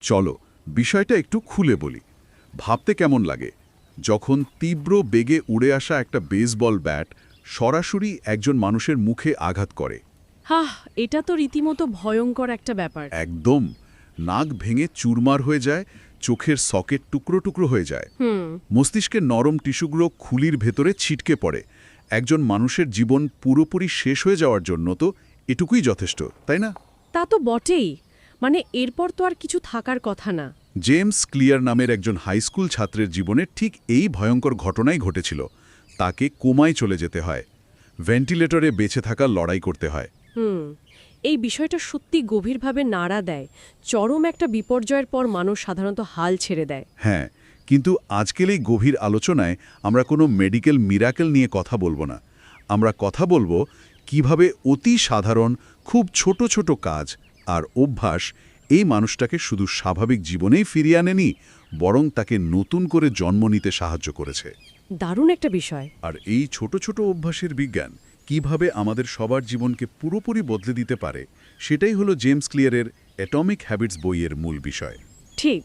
চলো বিষয়টা একটু খুলে বলি। ভাবতে কেমন লাগে যখন তীব্র বেগে উড়ে আসা একটা বেসবল ব্যাট সরাসরি একজন মানুষের মুখে আঘাত করে। হাহ, এটা তো রীতিমতো ভয়ঙ্কর একটা ব্যাপার। একদম, নাক ভেঙে চুরমার হয়ে যায়, চোখের সকেট টুকরো টুকরো হয়ে যায়, মস্তিষ্কের নরম টিস্যুগুলো খুলির ভেতরে ছিটকে পড়ে। একজন মানুষের জীবন পুরোপুরি শেষ হয়ে যাওয়ার জন্য তো এটুকুই যথেষ্ট, তাই না? তা তো বটেই। মানে এরপর তো আর কিছু থাকার কথা না। জেমস ক্লিয়ার নামের একজন হাইস্কুল ছাত্রের জীবনে ঠিক এই ভয়ঙ্কর ঘটনাই ঘটেছিল। তাকে কোমায় চলে যেতে হয়, ভেন্টিলেটরে বেঁচে থাকার লড়াই করতে হয়। এই বিষয়টা সত্যি গভীরভাবে নাড়া দেয়। চরম একটা বিপর্যয়ের পর মানুষ সাধারণত হাল ছেড়ে দেয়। হ্যাঁ, কিন্তু আজকের এই গভীর আলোচনায় আমরা কোনো মেডিকেল মিরাকেল নিয়ে কথা বলবো না। আমরা কথা বলবো কিভাবে অতি সাধারণ খুব ছোট ছোট কাজ আর অভ্যাস এই মানুষটাকে শুধু স্বাভাবিক জীবনেই ফিরিয়ে আনেনি, বরং তাকে নতুন করে জন্ম নিতে সাহায্য করেছে। দারুণ একটা বিষয়। আর এই ছোট ছোট অভ্যাসের বিজ্ঞান কিভাবে আমাদের সবার জীবনকে পুরোপুরি বদলে দিতে পারে, সেটাই হলো জেমস ক্লিয়ারের অ্যাটমিক হ্যাবিটস বইয়ের মূল বিষয়। ঠিক।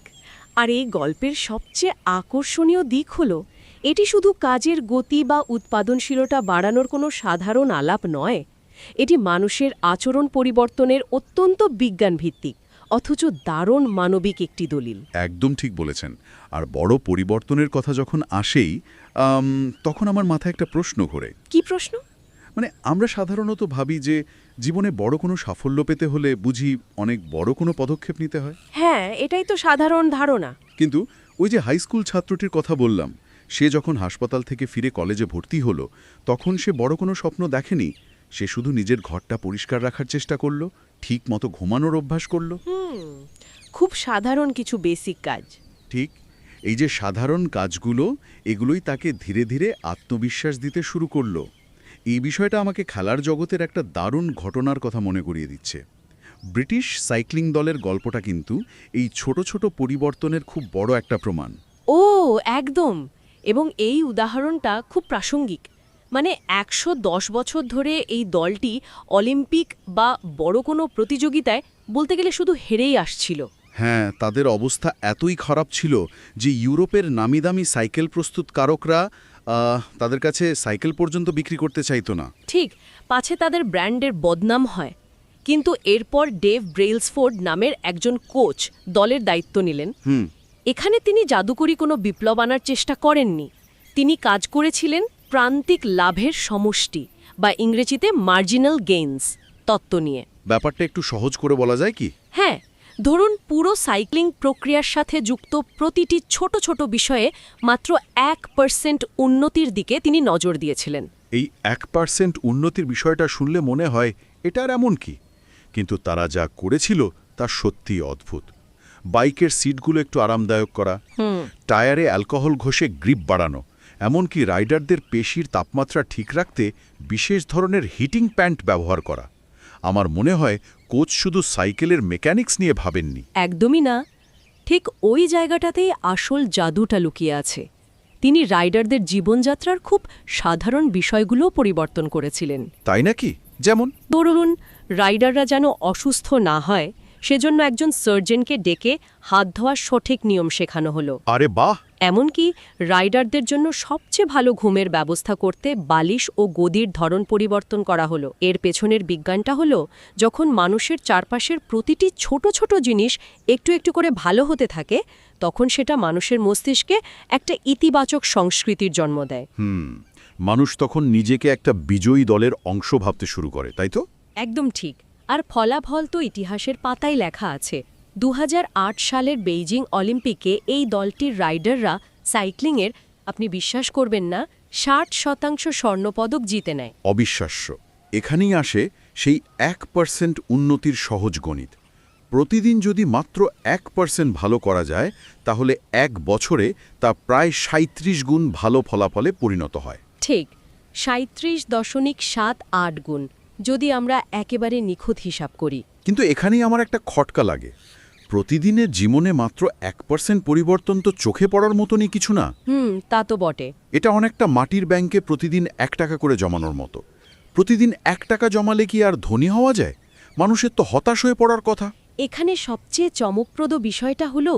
আর এই গল্পের সবচেয়ে আকর্ষণীয় দিক হলো এটি শুধু কাজের গতি বা উৎপাদনশীলতা বাড়ানোর কোনো সাধারণ আলাপ নয়। এটি মানুষের আচরণ পরিবর্তনের অত্যন্ত বিজ্ঞানভিত্তিক অথচ দারুণ মানবিক একটি দলিল। একদম ঠিক বলেছেন। আর বড় পরিবর্তনের কথা যখন আসেই তখন আমার মাথায় একটা প্রশ্ন ঘোরে। কি প্রশ্ন? মানে আমরা সাধারণত ভাবি যে জীবনে বড় কোনো সাফল্য পেতে হলে বুঝি অনেক বড় কোনো পদক্ষেপ নিতে হয়। হ্যাঁ, এটাই তো সাধারণ ধারণা। কিন্তু ওই যে হাইস্কুল ছাত্রটির কথা বললাম, সে যখন হাসপাতাল থেকে ফিরে কলেজে ভর্তি হলো, তখন সে বড় কোনো স্বপ্ন দেখেনি। সে শুধু নিজের ঘরটা পরিষ্কার রাখার চেষ্টা করলো, ঠিক মতো ঘুমানোর অভ্যাস করলো। খুব সাধারণ কিছু বেসিক কাজ। ঠিক, এই যে সাধারণ কাজগুলো, এগুলোই তাকে ধীরে ধীরে আত্মবিশ্বাস দিতে শুরু করলো। এই বিষয়টা আমাকে খেলার জগতের একটা দারুণ ঘটনার কথা মনে করিয়ে দিচ্ছে। ব্রিটিশ সাইক্লিং দলের গল্পটা কিন্তু এই ছোট ছোট পরিবর্তনের খুব বড় একটা প্রমাণ। ও, একদম। এবং এই উদাহরণটা খুব প্রাসঙ্গিক। মানে ১১০ বছর ধরে এই দলটি অলিম্পিক বা বড় কোনো প্রতিযোগিতায় বলতে গেলে শুধু হেরেই আসছিল। হ্যাঁ, তাদের অবস্থা এতই খারাপ ছিল যে ইউরোপের নামিদামি সাইকেল প্রস্তুতকারকরা তাদের কাছে সাইকেল পর্যন্ত বিক্রি করতে চাইতো না। ঠিক, পাছে তাদের ব্র্যান্ডের বদনাম হয়। কিন্তু এরপর ডেভ ব্রেইলসফোর্ড নামের একজন কোচ দলের দায়িত্ব নিলেন। এখানে তিনি জাদুকরী কোনো বিপ্লব আনার চেষ্টা করেননি। তিনি কাজ করেছিলেন প্রান্তিক লাভের সমষ্টি বা ইংরেজিতে মার্জিনাল গেইনস তত্ত্ব নিয়ে। ব্যাপারটা একটু সহজ করে বলা যায় কি? হ্যাঁ, ধরুন পুরো সাইক্লিং প্রক্রিয়ার সাথে যুক্ত প্রতিটি ছোট ছোট বিষয়ে মাত্র 1% উন্নতির দিকে তিনি নজর দিয়েছিলেন। এই 1% উন্নতির বিষয়টা শুনলে মনে হয় এটা আর এমন কি, কিন্তু তারা যা করেছিল তা সত্যিই অদ্ভুত। বাইকের সিটগুলো একটু আরামদায়ক করা, টায়ারে অ্যালকোহল ঘষে গ্রিপ বাড়ানো, এমনকি রাইডারদের পেশির তাপমাত্রা ঠিক রাখতে বিশেষ ধরনের হিটিং প্যান্ট ব্যবহার করা। আমার মনে হয় কোচ শুধু সাইকেলের মেকানিক্স নিয়ে ভাবেননি। একদমই না। ঠিক ওই জায়গাটাতেই আসল জাদুটা লুকিয়ে আছে। তিনি রাইডারদের জীবনযাত্রার খুব সাধারণ বিষয়গুলো পরিবর্তন করেছিলেন। তাই নাকি? যেমন ধরুন, রাইডাররা যেন অসুস্থ না হয় সেজন্য একজন সার্জনকে ডেকে হাত ধোয়ার সঠিক নিয়ম শেখানো হলো। আরে বাহ! এমনকি রাইডারদের জন্য সবচেয়ে ভালো ঘুমের ব্যবস্থা করতে বালিশ ও গদির ধরন পরিবর্তন করা হলো। এর পেছনের বিজ্ঞানটা হলো, যখন মানুষের চারপাশের প্রতিটি ছোট ছোট জিনিস একটু একটু করে ভালো হতে থাকে, তখন সেটা মানুষের মস্তিষ্কে একটা ইতিবাচক সংস্কৃতির জন্ম দেয়। মানুষ তখন নিজেকে একটা বিজয়ী দলের অংশ ভাবতে শুরু করে, তাই তো? একদম ঠিক। আর ফলাফল তো ইতিহাসের পাতায় লেখা আছে। ২০০৮ সালের বেইজিং অলিম্পিকে এই দলটির রাইডাররা সাইক্লিংয়ের, আপনি বিশ্বাস করবেন না, ৬০% স্বর্ণপদক জিতে নেয়। অবিশ্বাস্য। এখানেই আসে সেই 1% উন্নতির সহজ গণিত। প্রতিদিন যদি মাত্র 1% ভালো করা যায়, তাহলে ১ বছরে তা প্রায় ৩৭ গুণ ভালো ফলাফলে পরিণত হয়। ঠিক, ৩৭.৭৮ গুণ, যদি আমরা একেবারে নিখুঁত হিসাব করি। কিন্তু এখানেই আমার একটা খটকা লাগে। প্রতিদিনের জীবনে মাত্র 1% পরিবর্তন তো চোখে পড়ার মতনই কিছু না। তা তো বটে। এটা অনেকটা মাটির ব্যাংকে প্রতিদিন ১ টাকা করে জমানোর মতো। প্রতিদিন ১ টাকা জমালে কি আর ধনী হওয়া যায়? মানুষের তো হতাশ হয়ে পড়ার কথা। এখানে সবচেয়ে চমকপ্রদ বিষয়টা হলো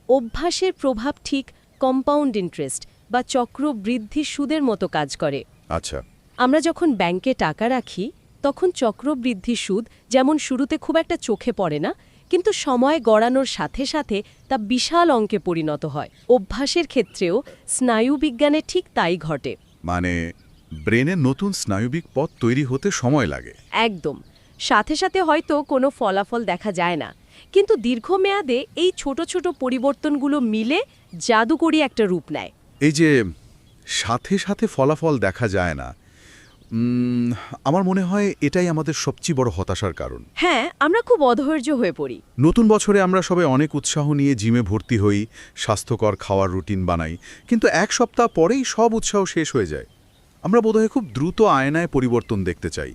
অভ্যাসের প্রভাব ঠিক কম্পাউন্ড ইন্টারেস্ট বা চক্রবৃদ্ধি সুদের মতো কাজ করে। আচ্ছা। আমরা যখন ব্যাংকে টাকা রাখি তখন চক্রবৃদ্ধি সুদ যেমন শুরুতে খুব একটা চোখে পড়ে না, কিন্তু সময় গড়ানোর সাথে সাথে তা বিশাল অঙ্কে পরিণত হয়। অভ্যাসের ক্ষেত্রেও স্নায়ুবিজ্ঞানে ঠিক তাই ঘটে। মানে ব্রেনের নতুন স্নায়ুবিক পথ তৈরি হতে সময় লাগে। একদম। সাথে সাথে হয়তো কোনো ফলাফল দেখা যায় না, কিন্তু দীর্ঘমেয়াদে এই ছোট ছোট পরিবর্তনগুলো মিলে জাদুকরী একটা রূপ নেয়। এই যে সাথে সাথে ফলাফল দেখা যায় না, আমার মনে হয় এটাই আমাদের সবচেয়ে বড় হতাশার কারণ। হ্যাঁ, আমরা খুব অধৈর্য হয়ে পড়ি। নতুন বছরে আমরা সবাই অনেক উৎসাহ নিয়ে জিমে ভর্তি হই, স্বাস্থ্যকর খাওয়ার রুটিন বানাই, কিন্তু এক সপ্তাহ পরেই সব উৎসাহ শেষ হয়ে যায়। আমরা বোধহয় খুব দ্রুত আয়নায় পরিবর্তন দেখতে চাই।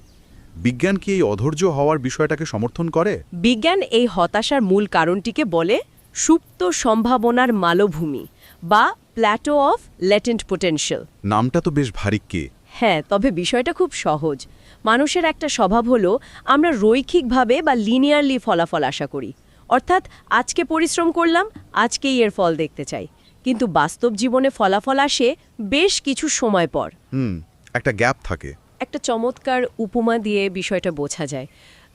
বিজ্ঞান কি এই অধৈর্য হওয়ার বিষয়টাকে সমর্থন করে? বিজ্ঞান এই হতাশার মূল কারণটিকে বলে সুপ্ত সম্ভাবনার মালভূমি বা প্ল্যাটো অফ ল্যাটেন্ট পোটেনশিয়াল। নামটা তো বেশ ভারিক্কি। হ্যাঁ, তবে বিষয়টা খুব সহজ। মানুষের একটা স্বভাব হলো আমরা রৈখিকভাবে বা লিনিয়ারলি ফলাফল আশা করি। অর্থাৎ আজকে পরিশ্রম করলাম, আজকেই এর ফল দেখতে চাই। কিন্তু বাস্তব জীবনে ফলাফল আসে বেশ কিছু সময় পর। একটা গ্যাপ থাকে। একটা চমৎকার উপমা দিয়ে বিষয়টা বোঝা যায়।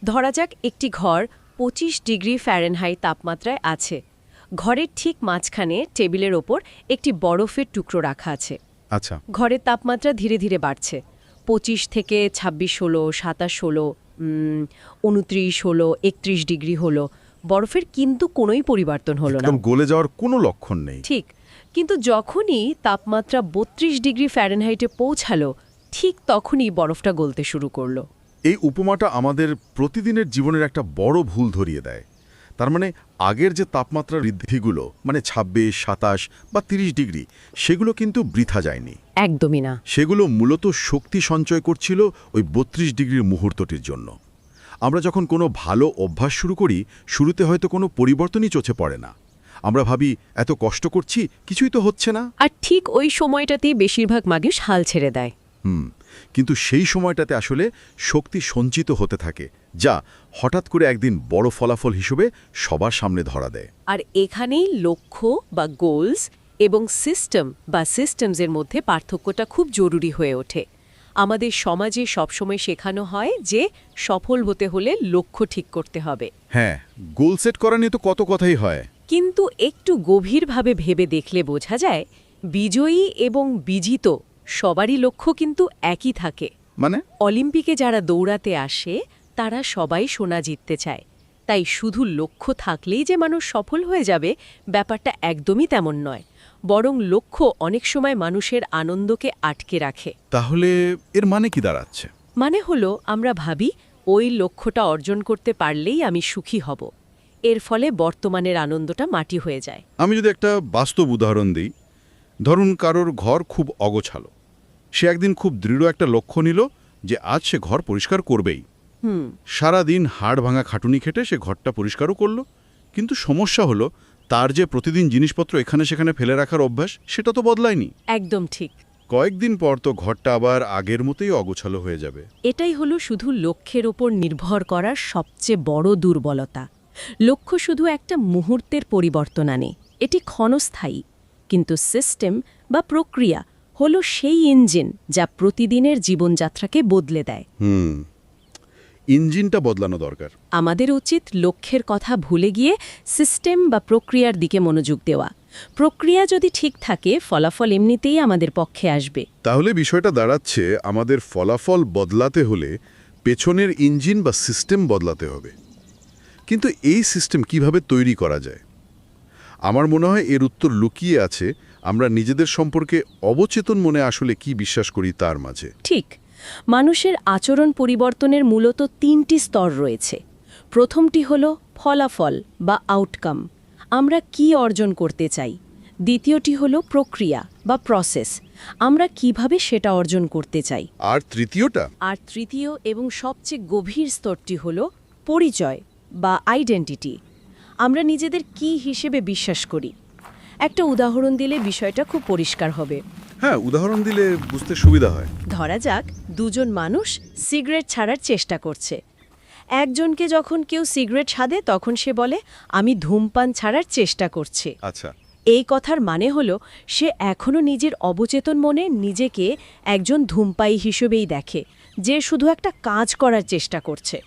ধরা যাক একটি ঘর 25 ডিগ্রি ফ্যারেনহাইট তাপমাত্রায় আছে। ঘরের ঠিক মাঝখানে টেবিলের ওপর একটি বরফের টুকরো রাখা আছে। আচ্ছা। ঘরের তাপমাত্রা ধীরে ধীরে বাড়ছে। 25 থেকে 26 হলো, 27 হলো, 29 হলো, 31 ডিগ্রি হলো। বরফের কিন্তু কোনোই পরিবর্তন হলো না। একদম গলে যাওয়ার কোনো লক্ষণ নেই। ঠিক। কিন্তু যখনই তাপমাত্রা 32 ডিগ্রি ফ্যারেনহাইটে পৌঁছালো, ঠিক তখনই বরফটা গলতে শুরু করলো। এই উপমাটা আমাদের প্রতিদিনের জীবনের একটা বড় ভুল ধরিয়ে দেয়। তার মানে আগের যে তাপমাত্রা বৃদ্ধিগুলো, মানে 26, 27 বা 30 ডিগ্রি, সেগুলো কিন্তু বৃথা যায়নি। একদমই না। সেগুলো মূলত শক্তি সঞ্চয় করছিল ওই 32 ডিগ্রির মুহূর্তটির জন্য। আমরা যখন কোনো ভালো অভ্যাস শুরু করি, শুরুতে হয়তো কোনো পরিবর্তনই চোখে পড়ে না। আমরা ভাবি এত কষ্ট করছি, কিছুই তো হচ্ছে না। আর ঠিক ওই সময়টাতেই বেশিরভাগ মানুষ হাল ছেড়ে দেয়। কিন্তু সেই সময়টাতে আসলে শক্তি সঞ্চিত হতে থাকে, যা হঠাৎ করে একদিন বড় ফলাফল হিসেবে সবার সামনে ধরা দেয়। আর এখানেই লক্ষ্য বা গোলস এবং সিস্টেম বা সিস্টেমসের মধ্যে পার্থক্যটা খুব জরুরি হয়ে ওঠে। আমাদের সমাজে সবসময় শেখানো হয় যে সফল হতে হলে লক্ষ্য ঠিক করতে হবে। হ্যাঁ, গোল সেট করা নিয়ে তো কত কথাই হয়। কিন্তু একটু গভীরভাবে ভেবে দেখলে বোঝা যায় বিজয়ী এবং বিজিত সবারই লক্ষ্য কিন্তু একই থাকে। মানে অলিম্পিকে যারা দৌড়াতে আসে তারা সবাই সোনা জিততে চায়। তাই শুধু লক্ষ্য থাকলেই যে মানুষ সফল হয়ে যাবে, ব্যাপারটা একদমই তেমন নয়। বরং লক্ষ্য অনেক সময় মানুষের আনন্দকে আটকে রাখে। তাহলে এর মানে কি দাঁড়াচ্ছে? মানে হলো আমরা ভাবি ওই লক্ষ্যটা অর্জন করতে পারলেই আমি সুখী হব। এর ফলে বর্তমানের আনন্দটা মাটি হয়ে যায়। আমি যদি একটা বাস্তব উদাহরণ দিই, ধরুন কারোর ঘর খুব অগোছালো। সে একদিন খুব দৃঢ় একটা লক্ষ্য নিল যে আজ সে ঘর পরিষ্কার করবেই। সারাদিন হাড় ভাঙা খাটুনি খেটে সে ঘরটা পরিষ্কারও করল, কিন্তু সমস্যা হলো তার যে প্রতিদিন জিনিসপত্র এখানে সেখানে ফেলে রাখার অভ্যাস, সেটা তো বদলায়নি। একদম ঠিক। কয়েকদিন পর তো ঘরটা আবার আগের মতোই অগোছালো হয়ে যাবে। এটাই হলো শুধু লক্ষ্যের ওপর নির্ভর করার সবচেয়ে বড় দুর্বলতা। লক্ষ্য শুধু একটা মুহূর্তের পরিবর্তন আনে, এটি ক্ষণস্থায়ী। কিন্তু সিস্টেম বা প্রক্রিয়া হলো সেই ইঞ্জিন যা প্রতিদিনের জীবনযাত্রাকে বদলে দেয়। ইঞ্জিনটা বদলানো দরকার। আমাদের উচিত লক্ষ্যের কথা ভুলে গিয়ে সিস্টেম বা প্রক্রিয়ার দিকে মনোযোগ দেওয়া। প্রক্রিয়া যদি ঠিক থাকে, ফলাফল এমনিতেই আমাদের পক্ষে আসবে। তাহলে বিষয়টা দাঁড়াচ্ছে আমাদের ফলাফল বদলাতে হলে পেছনের ইঞ্জিন বা সিস্টেম বদলাতে হবে। কিন্তু এই সিস্টেম কিভাবে তৈরি করা যায়? আমার মনে হয় এর উত্তর লুকিয়ে আছে আমরা নিজেদের সম্পর্কে অবচেতন মনে আসলে কি বিশ্বাস করি তার মাঝে। ঠিক। মানুষের আচরণ পরিবর্তনের মূলত 3টি স্তর রয়েছে। প্রথমটি হলো ফলাফল বা আউটকাম, আমরা কি অর্জন করতে চাই। দ্বিতীয়টি হলো প্রক্রিয়া বা প্রসেস, আমরা কিভাবে সেটা অর্জন করতে চাই। আর তৃতীয়টা? আর তৃতীয় এবং সবচেয়ে গভীর স্তরটি হলো পরিচয় বা আইডেন্টিটি, আমরা নিজেদের কি হিসেবে বিশ্বাস করি। একটা উদাহরণ দিলে বিষয়টা খুব পরিষ্কার হবে। হ্যাঁ, উদাহরণ দিলে বুঝতে সুবিধা হয়। ধরা যাক দুজন মানুষ সিগারেট ছাড়ার চেষ্টা করছে। একজনকে যখন কেউ সিগারেট ছাদে তখন সে বলে আমি ধূমপান ছাড়ার চেষ্টা করছি। আচ্ছা, এই কথার মানে হলো সে এখনও নিজের অবচেতন মনে নিজেকে একজন ধূমপায়ী হিসেবেই দেখে, যে শুধু একটা কাজ করার চেষ্টা করছে।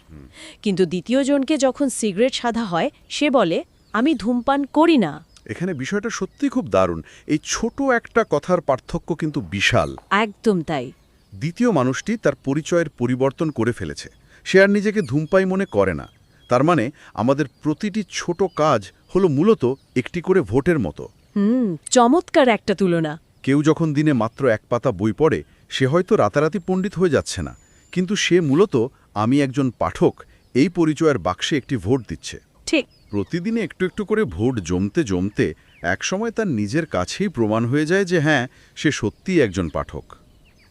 কিন্তু দ্বিতীয় জনকে যখন সিগারেট সাধা হয় সে বলে আমি ধূমপান করি না। এখানে বিষয়টা সত্যি খুব দারুণ। এই ছোট একটা কথার পার্থক্য কিন্তু বিশাল। একদম তাই। দ্বিতীয় মানুষটি তার পরিচয়ের পরিবর্তন করে ফেলেছে। সে আর নিজেকে ধূমপাই মনে করে না। তার মানে আমাদের প্রতিটি ছোট কাজ হলো মূলত একটি করে ভোটের মতো। চমৎকার একটা তুলনা। কেউ যখন দিনে মাত্র এক পাতা বই পড়ে সে হয়তো রাতারাতি পণ্ডিত হয়ে যাচ্ছে না, কিন্তু সে মূলত আমি একজন পাঠক এই পরিচয়ের বাক্সে একটি ভোট দিচ্ছে। ঠিক। প্রতিদিনে একটু একটু করে ভোট জমতে জমতে একসময় তার নিজের কাছেই প্রমাণ হয়ে যায় যে হ্যাঁ, সে সত্যিই একজন পাঠক।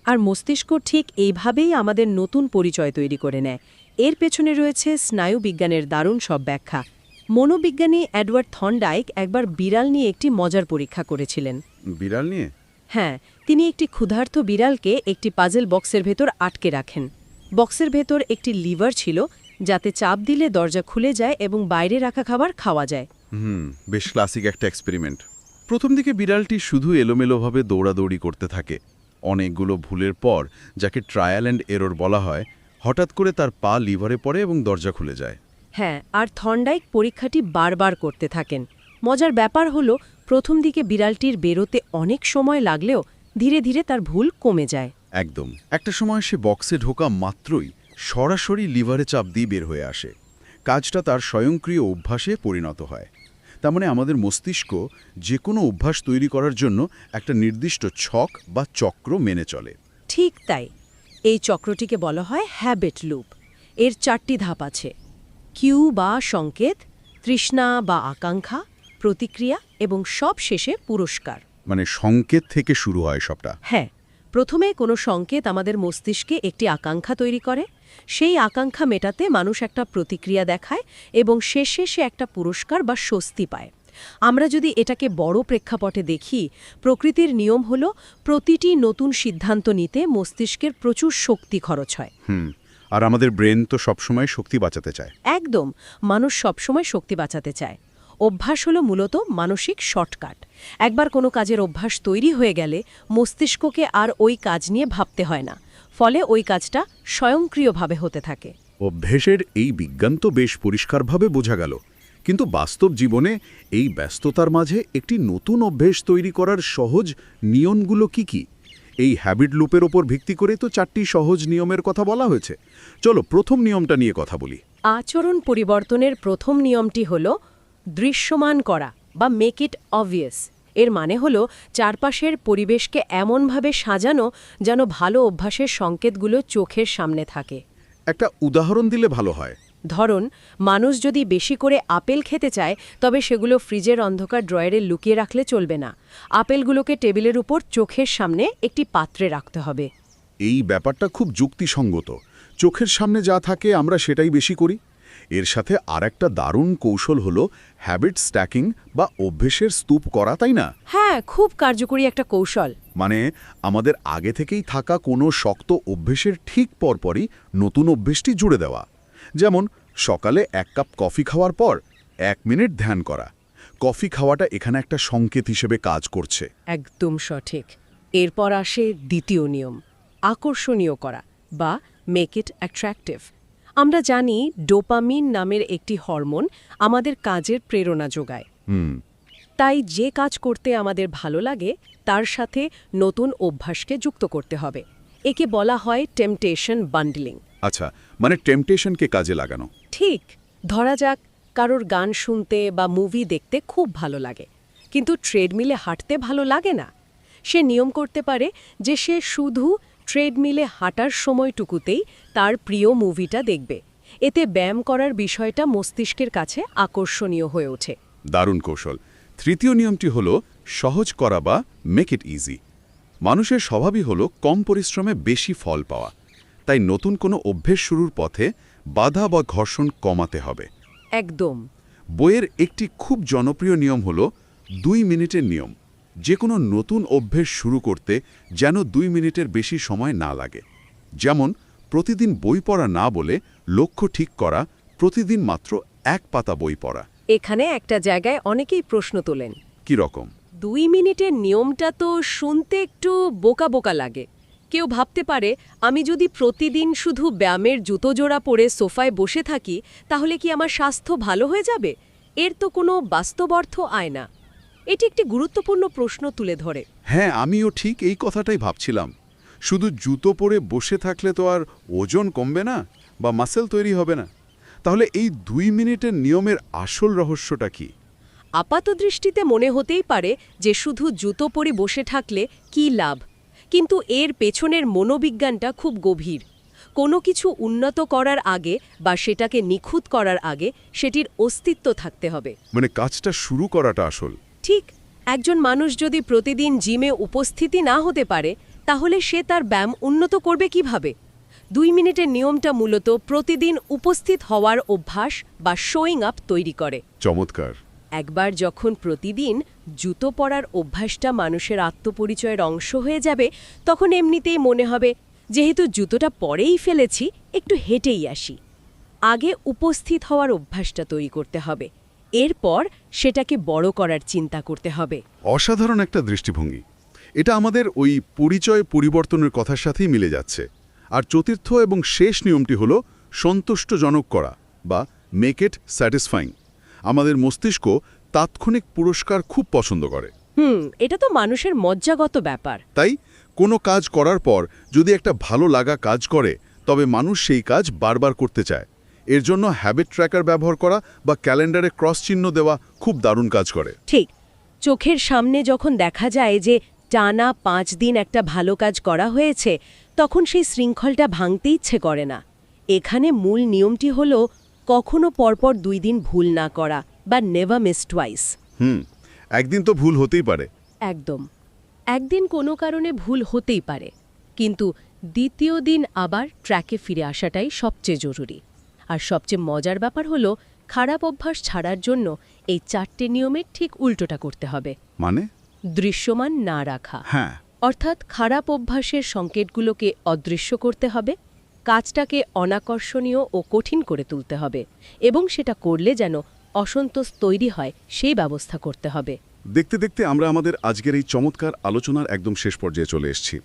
আর মস্তিষ্ক ঠিক এইভাবেই আমাদের নতুন পরিচয় তৈরি করে নেয়। এর পেছনে রয়েছে স্নায়ুবিজ্ঞানের দারুণ সব ব্যাখ্যা। মনোবিজ্ঞানী এডওয়ার্ড থর্নডাইক একবার বিড়াল নিয়ে একটি মজার পরীক্ষা করেছিলেন। বিড়াল নিয়ে? হ্যাঁ, তিনি একটি ক্ষুধার্ত বিড়ালকে একটি পাজল বক্সের ভেতর আটকে রাখেন। বক্সের ভেতর একটি লিভার ছিল, যাতে চাপ দিলে দরজা খুলে যায় এবং বাইরে রাখা খাবার খাওয়া যায়। বেশ ক্লাসিক একটা এক্সপেরিমেন্ট। প্রথম দিকে বিড়ালটি শুধু এলোমেলোভাবে দৌড়াদৌড়ি করতে থাকে। অনেকগুলো ভুলের পর, যাকে ট্রায়াল অ্যান্ড এরর বলা হয়, হঠাৎ করে তার পা লিভারে পড়ে এবং দরজা খুলে যায়। হ্যাঁ, আর থর্নডাইক পরীক্ষাটি বারবার করতে থাকেন। মজার ব্যাপার হলো প্রথম দিকে বিড়ালটির বেরোতে অনেক সময় লাগলেও ধীরে ধীরে তার ভুল কমে যায়। একদম। একটা সময় সে বক্সে ঢোকা মাত্রই সরাসরি লিভারে চাপ দিয়ে বের হয়ে আসে। কাজটা তার স্বয়ংক্রিয় অভ্যাসে পরিণত হয়। তার মানে আমাদের মস্তিষ্ক যে কোনো অভ্যাস তৈরি করার জন্য একটা নির্দিষ্ট ছক বা চক্র মেনে চলে। ঠিক তাই। এই চক্রটিকে বলা হয় হ্যাবিট লুপ। এর 4টি ধাপ আছে: কিউ বা সংকেত, তৃষ্ণা বা আকাঙ্ক্ষা, প্রতিক্রিয়া এবং সব শেষে পুরস্কার। মানে সংকেত থেকে শুরু হয় সবটা। হ্যাঁ, প্রথমে কোনো সংকেত আমাদের মস্তিষ্কে একটি আকাঙ্ক্ষা তৈরি করে। সেই আকাঙ্ক্ষা মেটাতে মানুষ একটা প্রতিক্রিয়া দেখায় এবং শেষে সে একটা পুরস্কার বা স্বস্তি পায়। আমরা যদি এটাকে বড় প্রেক্ষাপটে দেখি, প্রকৃতির নিয়ম হলো প্রতিটি নতুন সিদ্ধান্ত নিতে মস্তিষ্কের প্রচুর শক্তি খরচ হয়। আর আমাদের ব্রেন তো সবসময় শক্তি বাঁচাতে চায়। একদম, মানুষ সবসময় শক্তি বাঁচাতে চায়। অভ্যাস হলো মূলত মানসিক শর্টকাট। একবার কোনো কাজের অভ্যাস তৈরি হয়ে গেলে মস্তিষ্ককে আর ওই কাজ নিয়ে ভাবতে হয় না, ফলে ওই কাজটা স্বয়ংক্রিয়ভাবে হতে থাকে। অভ্যেসের এই বিজ্ঞান তো বেশ পরিষ্কারভাবে বোঝা গেল, কিন্তু বাস্তব জীবনে এই ব্যস্ততার মাঝে একটি নতুন অভ্যেস তৈরি করার সহজ নিয়মগুলো কি কি? এই হ্যাবিট লুপের ওপর ভিত্তি করে তো 4টি সহজ নিয়মের কথা বলা হয়েছে। চলো প্রথম নিয়মটা নিয়ে কথা বলি। আচরণ পরিবর্তনের প্রথম নিয়মটি হল দৃশ্যমান করা বা মেক ইট অবভিয়াস। এর মানে হলো চারপাশের পরিবেশকে এমনভাবে সাজানো যেন ভালো অভ্যাসের সংকেতগুলো চোখের সামনে থাকে। একটা উদাহরণ দিলে ভালো হয়। ধরুন, মানুষ যদি বেশি করে আপেল খেতে চায়, তবে সেগুলো ফ্রিজের অন্ধকার ড্রয়ারে লুকিয়ে রাখলে চলবে না। আপেলগুলোকে টেবিলের উপর চোখের সামনে একটি পাত্রে রাখতে হবে। এই ব্যাপারটা খুব যুক্তিসঙ্গত। চোখের সামনে যা থাকে আমরা সেটাই বেশি করি। এর সাথে আরেকটা দারুণ কৌশল হলো হ্যাবিট স্ট্যাকিং বা অভ্যেসের স্তূপ করা, তাই না? হ্যাঁ, খুব কার্যকরী একটা কৌশল। মানে আমাদের আগে থেকেই থাকা কোনো শক্ত অভ্যেসের ঠিক পরপরই নতুন অভ্যেসটি জুড়ে দেওয়া। যেমন সকালে 1 কাপ কফি খাওয়ার পর 1 মিনিট ধ্যান করা। কফি খাওয়াটা এখানে একটা সংকেত হিসেবে কাজ করছে। একদম সঠিক। এরপর আসে দ্বিতীয় নিয়ম, আকর্ষণীয় করা বা মেক ইট অ্যাট্রাক্টিভ। আমরা জানি ডোপামিন নামের একটি হরমোন আমাদের কাজের প্রেরণা যোগায়। তাই যে কাজ করতে আমাদের ভালো লাগে তার সাথে নতুন অভ্যাসকে যুক্ত করতে হবে। একে বলা হয় টেম্পটেশন বান্ডলিং। আচ্ছা, মানে টেম্পটেশনকে কাজে লাগানো। ঠিক। ধরা যাক কারোর গান শুনতে বা মুভি দেখতে খুব ভালো লাগে, কিন্তু ট্রেডমিলে হাঁটতে ভালো লাগে না। সে নিয়ম করতে পারে যে সে শুধু ট্রেডমিলে হাঁটার সময়টুকুতেই তার প্রিয় মুভিটা দেখবে। এতে ব্যায়াম করার বিষয়টা মস্তিষ্কের কাছে আকর্ষণীয় হয়ে ওঠে। দারুণ কৌশল। তৃতীয় নিয়মটি হলো সহজ করা বা মেক ইট ইজি। মানুষের স্বভাবই হলো কম পরিশ্রমে বেশি ফল পাওয়া। তাই নতুন কোনো অভ্যেস শুরুর পথে বাধা বা ঘর্ষণ কমাতে হবে। একদম। বইয়ের একটি খুব জনপ্রিয় নিয়ম হলো 2 মিনিটের নিয়ম। যে কোনো নতুন অভ্যেস শুরু করতে যেন 2 মিনিটের বেশি সময় না লাগে। যেমন প্রতিদিন বই পড়া না বলে লক্ষ্য ঠিক করা, প্রতিদিন মাত্র 1 পাতা বই পড়া। এখানে একটা জায়গায় অনেকেই প্রশ্ন তোলেন, কি রকম? 2 মিনিটের নিয়মটা তো শুনতে একটু বোকা বোকা লাগে। কেউ ভাবতে পারে, আমি যদি প্রতিদিন শুধু ব্যায়ামের জুতো জোড়া পরে সোফায় বসে থাকি তাহলে কি আমার স্বাস্থ্য ভালো হয়ে যাবে? এর তো কোনো বাস্তব অর্থ আয় না। এটি একটি গুরুত্বপূর্ণ প্রশ্ন তুলে ধরে। হ্যাঁ, আমিও ঠিক এই কথাটাই ভাবছিলাম। শুধু জুতো পরে বসে থাকলে তো আর ওজন কমবে না বা মাসেল তৈরি হবে না। তাহলে এই 2 মিনিটের নিয়মের আসল রহস্যটা কি? আপাতদৃষ্টিতে মনে হতেই পারে যে শুধু জুতো পরে বসে থাকলে কী লাভ, কিন্তু এর পেছনের মনোবিজ্ঞানটা খুব গভীর। কোনো কিছু উন্নত করার আগে বা সেটাকে নিখুঁত করার আগে সেটির অস্তিত্ব থাকতে হবে। মানে কাজটা শুরু করাটা আসল। ঠিক, একজন মানুষ যদি প্রতিদিন জিমে উপস্থিতি না হতে পারে তাহলে সে তার ব্যায়াম উন্নত করবে কিভাবে? 2 মিনিটের নিয়মটা মূলত প্রতিদিন উপস্থিত হওয়ার অভ্যাস বা শোয়িং আপ তৈরি করে। চমৎকার। একবার যখন প্রতিদিন জুতো পরার অভ্যাসটা মানুষের আত্মপরিচয়ের অংশ হয়ে যাবে, তখন এমনিতেই মনে হবে, যেহেতু জুতোটা পরেই ফেলেছি, একটু হেঁটেই আসি। আগে উপস্থিত হওয়ার অভ্যাসটা তৈরি করতে হবে, এরপর সেটাকে বড় করার চিন্তা করতে হবে। অসাধারণ একটা দৃষ্টিভঙ্গি। এটা আমাদের ওই পরিচয় পরিবর্তনের কথার সাথেই মিলে যাচ্ছে। আর চতুর্থ এবং শেষ নিয়মটি হলো সন্তুষ্টজনক করা বা মেক ইট স্যাটিসফাইং। আমাদের মস্তিষ্ক তাৎক্ষণিক পুরস্কার খুব পছন্দ করে। এটা তো মানুষের মজ্জাগত ব্যাপার। তাই কোনো কাজ করার পর যদি একটা ভালো লাগা কাজ করে, তবে মানুষ সেই কাজ বারবার করতে চায়। এর জন্য হ্যাবিট ট্র্যাকার ব্যবহার করা বা ক্যালেন্ডারে ক্রস চিহ্ন দেওয়া খুব দারুণ কাজ করে। ঠিক, চোখের সামনে যখন দেখা যায় যে টানা 5 দিন একটা ভালো কাজ করা হয়েছে, তখন সেই শৃঙ্খলটা ভাঙতে ইচ্ছে করে না। এখানে মূল নিয়মটি হলো কখনো পরপর 2 দিন ভুল না করা বা নেভার মিস টুয়াইস। একদিন তো ভুল হতেই পারে। একদম, একদিন কোনো কারণে ভুল হতেই পারে, কিন্তু দ্বিতীয় দিন আবার ট্র্যাকে ফিরে আসাটাই সবচেয়ে জরুরি। আর সবচেয়ে মজার ব্যাপার হলো, খারাপ অভ্যাস ছাড়ার জন্য এই 4টে নিয়মের ঠিক উল্টোটা করতে হবে। মানে? দৃশ্যমান না রাখা। হ্যাঁ, অর্থাৎ খারাপ অভ্যাসের সংকেতগুলোকে অদৃশ্য করতে হবে, কাজটাকে অনাকর্ষণীয় ও কঠিন করে তুলতে হবে, এবং সেটা করলে যেন অসন্তোষ তৈরি হয় সেই ব্যবস্থা করতে হবে। দেখতে দেখতে আমরা আমাদের আজকের এই চমৎকার আলোচনার একদম শেষ পর্যায়ে চলে এসেছি।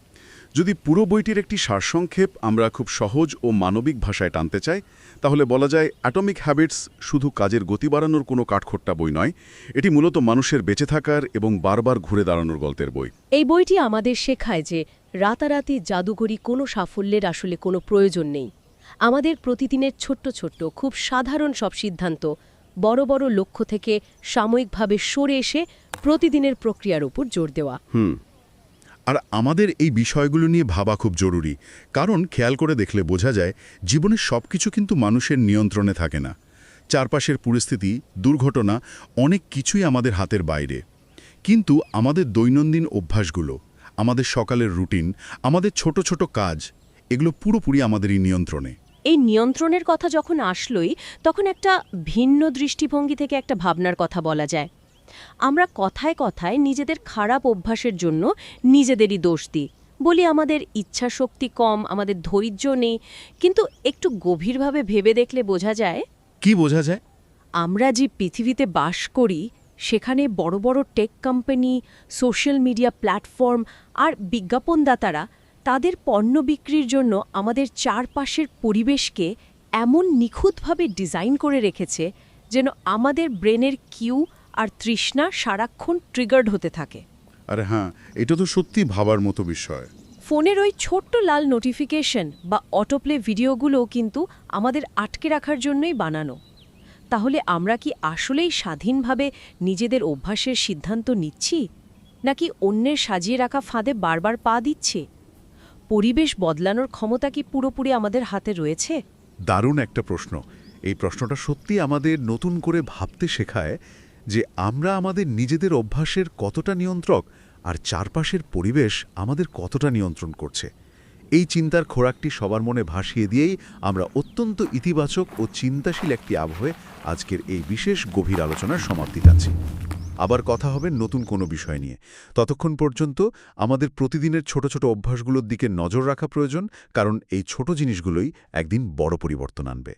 যদি পুরো বইটির একটি সারসংক্ষেপ আমরা খুব সহজ ও মানবিক ভাষায় টানতে চাই, তাহলে বলা যায় অ্যাটমিক হ্যাবিটস শুধু কাজের গতি বাড়ানোর কোনো কাঠখোট্টা বই নয়। এটি মূলত মানুষের বেঁচে থাকার এবং বারবার ঘুরে দাঁড়ানোর গল্পের বই। এই বইটি আমাদের শেখায় যে রাতারাতি জাদুকরি কোনো সাফল্যের আসলে কোনো প্রয়োজন নেই। আমাদের প্রতিদিনের ছোট্ট ছোট্ট খুব সাধারণ সব সিদ্ধান্ত বড় বড় লক্ষ্য থেকে সাময়িকভাবে সরে এসে প্রতিদিনের প্রক্রিয়ার উপর জোর দেওয়া। আর আমাদের এই বিষয়গুলো নিয়ে ভাবা খুব জরুরি, কারণ খেয়াল করে দেখলে বোঝা যায় জীবনের সব কিছু কিন্তু মানুষের নিয়ন্ত্রণে থাকে না। চারপাশের পরিস্থিতি, দুর্ঘটনা, অনেক কিছুই আমাদের হাতের বাইরে। কিন্তু আমাদের দৈনন্দিন অভ্যাসগুলো, আমাদের সকালের রুটিন, আমাদের ছোট ছোট কাজ, এগুলো পুরোপুরি আমাদেরই নিয়ন্ত্রণে। এই নিয়ন্ত্রণের কথা যখন আসলোই, তখন একটা ভিন্ন দৃষ্টিভঙ্গি থেকে একটা ভাবনার কথা বলা যায়। আমরা কথায় কথায় নিজেদের খারাপ অভ্যাসের জন্য নিজেদেরই দোষ দিই, বলি আমাদের ইচ্ছা শক্তি কম, আমাদের ধৈর্য নেই। কিন্তু একটু গভীরভাবে ভেবে দেখলে বোঝা যায়। কি বোঝা যায়? আমরা যে পৃথিবীতে বাস করি, সেখানে বড় বড় tech company, social media platform আর বিজ্ঞাপনদাতারা তাদের পণ্য বিক্রির জন্য আমাদের চারপাশের পরিবেশকে এমন নিখুঁতভাবে ডিজাইন করে রেখেছে যেন আমাদের ব্রেনের কিউ আর তৃষ্ণা সারাক্ষণ ট্রিগার্ড হতে থাকে। আরে হ্যাঁ, এটা তো সত্যি ভাবার মতো বিষয়। ফোনের ওই ছোট্ট লাল নোটিফিকেশন বা অটোপ্লে ভিডিওগুলোও কিন্তু আমাদের আটকে রাখার জন্যই বানানো। তাহলে আমরা কি আসলেই স্বাধীনভাবে নিজেদের অভ্যাসের সিদ্ধান্ত নিচ্ছি, নাকি অন্যের সাজিয়ে রাখা ফাঁদে বারবার পা দিচ্ছি? পরিবেশ বদলানোর ক্ষমতা কি পুরোপুরি আমাদের হাতে রয়েছে? দারুণ একটা প্রশ্ন। এই প্রশ্নটা সত্যি আমাদের নতুন করে ভাবতে শেখায় যে আমরা আমাদের নিজেদের অভ্যাসের কতটা নিয়ন্ত্রক আর চারপাশের পরিবেশ আমাদের কতটা নিয়ন্ত্রণ করছে। এই চিন্তার খোরাকটি সবার মনে ভাসিয়ে দিয়েই আমরা অত্যন্ত ইতিবাচক ও চিন্তাশীল একটি আবহে আজকের এই বিশেষ গভীর আলোচনার সমাপ্তি টানছি। আবার কথা হবে নতুন কোনো বিষয় নিয়ে। ততক্ষণ পর্যন্ত আমাদের প্রতিদিনের ছোট ছোট অভ্যাসগুলোর দিকে নজর রাখা প্রয়োজন, কারণ এই ছোট জিনিসগুলোই একদিন বড় পরিবর্তন আনবে।